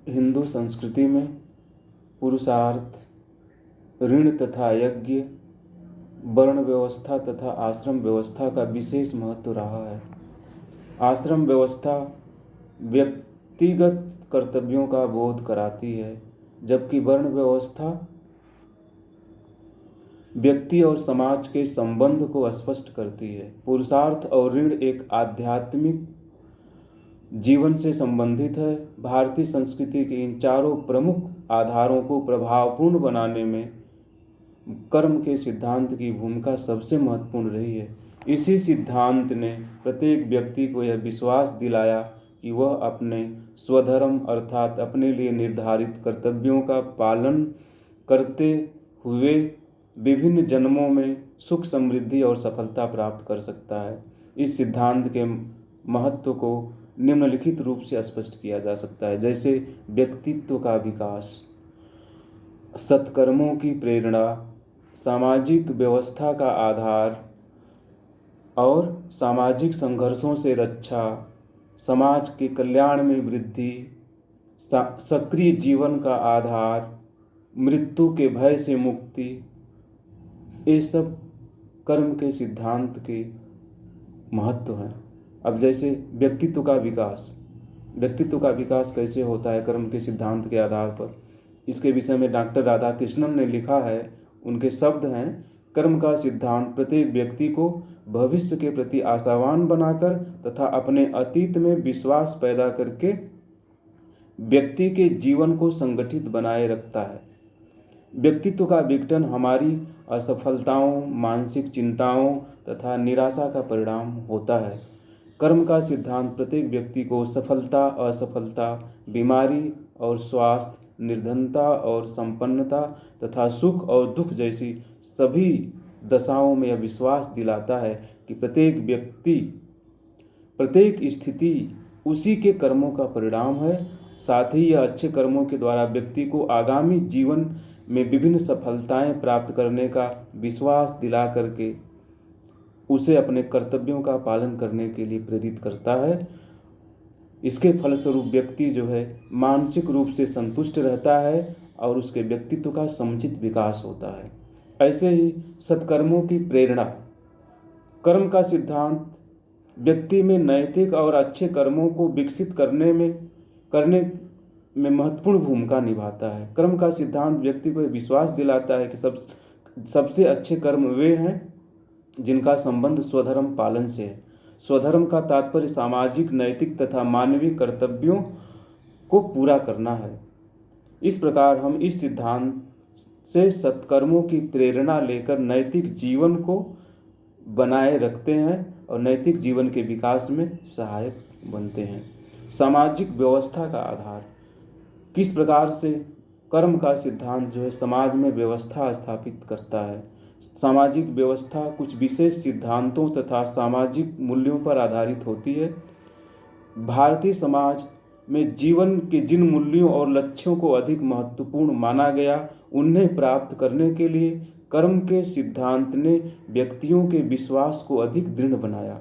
हिंदू संस्कृति में पुरुषार्थ, ऋण तथा यज्ञ, वर्ण व्यवस्था तथा आश्रम व्यवस्था का विशेष महत्व रहा है। आश्रम व्यवस्था व्यक्तिगत कर्तव्यों का बोध कराती है, जबकि वर्ण व्यवस्था व्यक्ति और समाज के संबंध को स्पष्ट करती है। पुरुषार्थ और ऋण एक आध्यात्मिक जीवन से संबंधित है। भारतीय संस्कृति के इन चारों प्रमुख आधारों को प्रभावपूर्ण बनाने में कर्म के सिद्धांत की भूमिका सबसे महत्वपूर्ण रही है। इसी सिद्धांत ने प्रत्येक व्यक्ति को यह विश्वास दिलाया कि वह अपने स्वधर्म अर्थात अपने लिए निर्धारित कर्तव्यों का पालन करते हुए विभिन्न जन्मों में सुख, समृद्धि और सफलता प्राप्त कर सकता है। इस सिद्धांत के महत्व को निम्नलिखित रूप से स्पष्ट किया जा सकता है, जैसे व्यक्तित्व का विकास, सत्कर्मों की प्रेरणा, सामाजिक व्यवस्था का आधार और सामाजिक संघर्षों से रक्षा, समाज के कल्याण में वृद्धि, सक्रिय जीवन का आधार, मृत्यु के भय से मुक्ति। ये सब कर्म के सिद्धांत के महत्व हैं। अब जैसे व्यक्तित्व का विकास कैसे होता है कर्म के सिद्धांत के आधार पर, इसके विषय में डॉक्टर राधाकृष्णन ने लिखा है। उनके शब्द हैं, कर्म का सिद्धांत प्रत्येक व्यक्ति को भविष्य के प्रति आशावान बनाकर तथा अपने अतीत में विश्वास पैदा करके व्यक्ति के जीवन को संगठित बनाए रखता है। व्यक्तित्व का विघटन हमारी असफलताओं, मानसिक चिंताओं तथा निराशा का परिणाम होता है। कर्म का सिद्धांत प्रत्येक व्यक्ति को सफलता, असफलता, बीमारी और स्वास्थ्य, निर्धनता और संपन्नता तथा सुख और दुख जैसी सभी दशाओं में यह विश्वास दिलाता है कि प्रत्येक स्थिति उसी के कर्मों का परिणाम है। साथ ही यह अच्छे कर्मों के द्वारा व्यक्ति को आगामी जीवन में विभिन्न सफलताएं प्राप्त करने का विश्वास दिला करके उसे अपने कर्तव्यों का पालन करने के लिए प्रेरित करता है। इसके फलस्वरूप व्यक्ति जो है मानसिक रूप से संतुष्ट रहता है और उसके व्यक्तित्व का समुचित विकास होता है। ऐसे ही सत्कर्मों की प्रेरणा, कर्म का सिद्धांत व्यक्ति में नैतिक और अच्छे कर्मों को विकसित करने में महत्वपूर्ण भूमिका निभाता है। कर्म का सिद्धांत व्यक्ति को विश्वास दिलाता है कि सबसे अच्छे कर्म वे हैं जिनका संबंध स्वधर्म पालन से है। स्वधर्म का तात्पर्य सामाजिक, नैतिक तथा मानवीय कर्तव्यों को पूरा करना है। इस प्रकार हम इस सिद्धांत से सत्कर्मों की प्रेरणा लेकर नैतिक जीवन को बनाए रखते हैं और नैतिक जीवन के विकास में सहायक बनते हैं। सामाजिक व्यवस्था का आधार, किस प्रकार से कर्म का सिद्धांत जो है समाज में व्यवस्था स्थापित करता है। सामाजिक व्यवस्था कुछ विशेष सिद्धांतों तथा सामाजिक मूल्यों पर आधारित होती है। भारतीय समाज में जीवन के जिन मूल्यों और लक्ष्यों को अधिक महत्वपूर्ण माना गया, उन्हें प्राप्त करने के लिए कर्म के सिद्धांत ने व्यक्तियों के विश्वास को अधिक दृढ़ बनाया।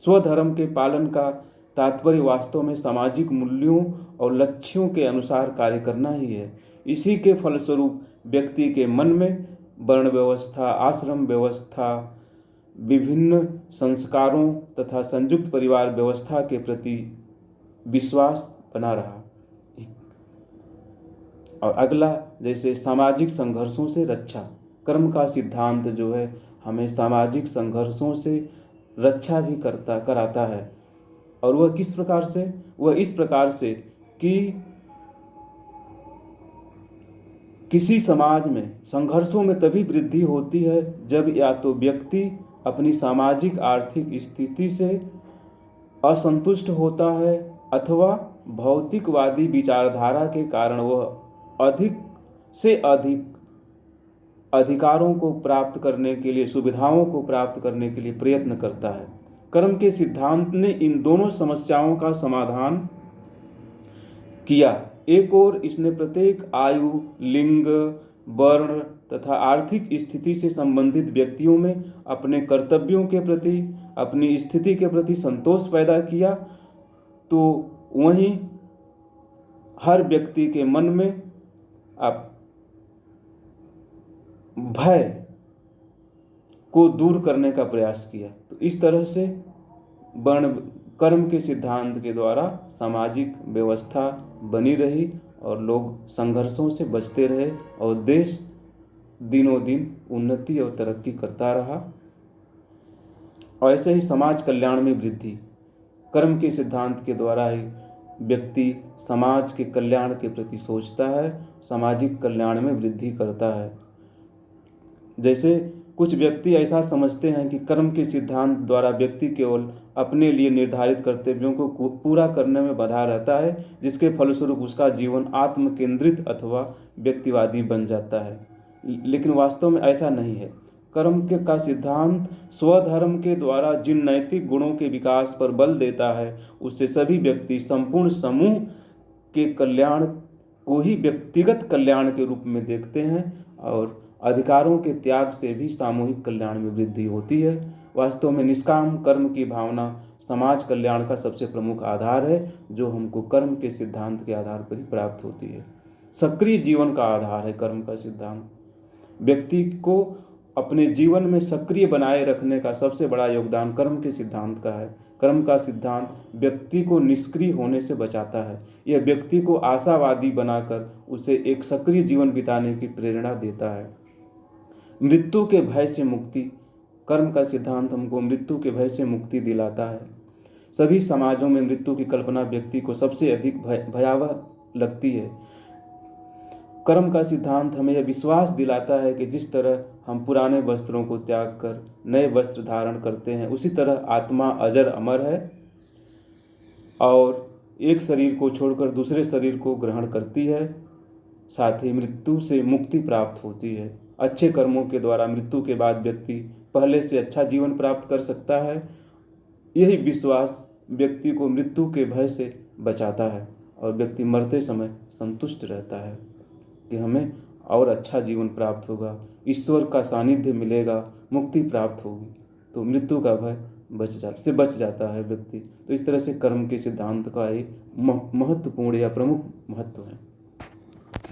स्वधर्म के पालन का तात्पर्य वास्तव में सामाजिक मूल्यों और लक्ष्यों के अनुसार कार्य करना ही है। इसी के फलस्वरूप व्यक्ति के मन में वर्ण व्यवस्था, आश्रम व्यवस्था, विभिन्न संस्कारों तथा संयुक्त परिवार व्यवस्था के प्रति विश्वास बना रहा। और अगला, जैसे सामाजिक संघर्षों से रक्षा, कर्म का सिद्धांत जो है हमें सामाजिक संघर्षों से रक्षा भी कराता है। और वह किस प्रकार से? वह इस प्रकार से कि किसी समाज में संघर्षों में तभी वृद्धि होती है जब या तो व्यक्ति अपनी सामाजिक आर्थिक स्थिति से असंतुष्ट होता है अथवा भौतिकवादी विचारधारा के कारण वह अधिक से अधिक अधिकारों को प्राप्त करने के लिए, सुविधाओं को प्राप्त करने के लिए प्रयत्न करता है। कर्म के सिद्धांत ने इन दोनों समस्याओं का समाधान किया। एक ओर इसने प्रत्येक आयु, लिंग, वर्ण तथा आर्थिक स्थिति से संबंधित व्यक्तियों में अपने कर्तव्यों के प्रति, अपनी स्थिति के प्रति संतोष पैदा किया, तो वहीं हर व्यक्ति के मन में आप भय को दूर करने का प्रयास किया। तो इस तरह से वर्ण कर्म के सिद्धांत के द्वारा सामाजिक व्यवस्था बनी रही और लोग संघर्षों से बचते रहे और देश दिनों दिन उन्नति और तरक्की करता रहा। और ऐसे ही समाज कल्याण में वृद्धि, कर्म के सिद्धांत के द्वारा ही व्यक्ति समाज के कल्याण के प्रति सोचता है, सामाजिक कल्याण में वृद्धि करता है। जैसे कुछ व्यक्ति ऐसा समझते हैं कि कर्म के सिद्धांत द्वारा व्यक्ति केवल अपने लिए निर्धारित कर्तव्यों को पूरा करने में बंधा रहता है, जिसके फलस्वरूप उसका जीवन आत्म केंद्रित अथवा व्यक्तिवादी बन जाता है। लेकिन वास्तव में ऐसा नहीं है। कर्म के का सिद्धांत स्वधर्म के द्वारा जिन नैतिक गुणों के विकास पर बल देता है, उससे सभी व्यक्ति संपूर्ण समूह के कल्याण को ही व्यक्तिगत कल्याण के रूप में देखते हैं और अधिकारों के त्याग से भी सामूहिक कल्याण में वृद्धि होती है। वास्तव में निष्काम कर्म की भावना समाज कल्याण का सबसे प्रमुख आधार है, जो हमको कर्म के सिद्धांत के आधार पर ही प्राप्त होती है। सक्रिय जीवन का आधार है कर्म का सिद्धांत। व्यक्ति को अपने जीवन में सक्रिय बनाए रखने का सबसे बड़ा योगदान कर्म के सिद्धांत का है। कर्म का सिद्धांत व्यक्ति को निष्क्रिय होने से बचाता है। यह व्यक्ति को आशावादी बनाकर उसे एक सक्रिय जीवन बिताने की प्रेरणा देता है। मृत्यु के भय से मुक्ति, कर्म का सिद्धांत हमको मृत्यु के भय से मुक्ति दिलाता है। सभी समाजों में मृत्यु की कल्पना व्यक्ति को सबसे अधिक भयावह लगती है। कर्म का सिद्धांत हमें यह विश्वास दिलाता है कि जिस तरह हम पुराने वस्त्रों को त्याग कर नए वस्त्र धारण करते हैं, उसी तरह आत्मा अजर अमर है और एक शरीर को छोड़कर दूसरे शरीर को ग्रहण करती है। साथ ही मृत्यु से मुक्ति प्राप्त होती है। अच्छे कर्मों के द्वारा मृत्यु के बाद व्यक्ति पहले से अच्छा जीवन प्राप्त कर सकता है। यही विश्वास व्यक्ति को मृत्यु के भय से बचाता है और व्यक्ति मरते समय संतुष्ट रहता है कि हमें और अच्छा जीवन प्राप्त होगा, ईश्वर का सानिध्य मिलेगा, मुक्ति प्राप्त होगी। तो मृत्यु का भय बच जाता है व्यक्ति। तो इस तरह से कर्म के सिद्धांत का एक महत्वपूर्ण या प्रमुख महत्व है।